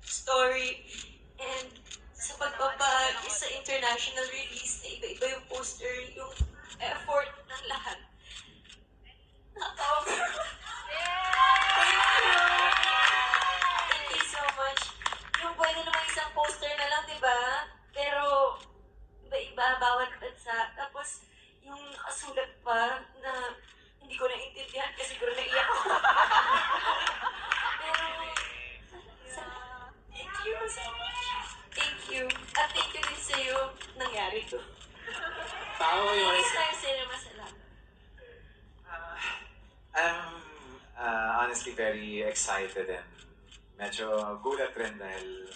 story. And sa sa international release na iba-iba yung poster, yung effort ng lahat. Thank you so much. Yung pwede naman isang poster na lang, di ba? Pero iba-iba, bawat bansa. Tapos yung nakasulat pa na hindi ko naiintindihan kasi siguro naiyak ako. Pero, thank you so much. Thank you. At thank you din sa'yo nangyari to. Paano mo yung Star Cinema, salamat. I'm honestly very excited and medyo gulat rin dahil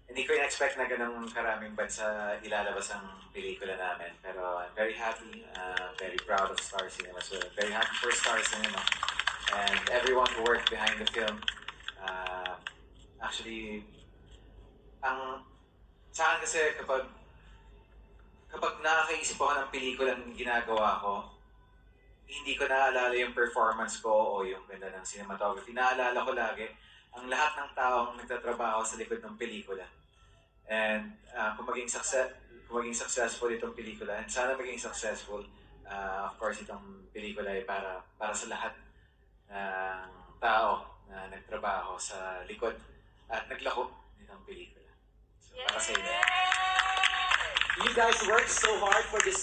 hindi ko in-expect na ganun karaming bansa ilalabas ang pelikula namin. Pero I'm very happy, very proud of Star Cinema. So very happy for Star Cinema and everyone who worked behind the film. Actually, sa akin kasi kapag nakakaisip ako ng pelikulang ginagawa ko, hindi ko naaalala yung performance ko o yung ganda ng cinematography. Naalala ko lagi ang lahat ng taong nagtatrabaho sa likod ng pelikula. And kung maging successful itong pelikula, and sana maging successful, of course, itong pelikula ay para sa lahat ng tao na nagtrabaho sa likod at naglako nitong pelikula. So, para sa inyo. You guys worked so hard for this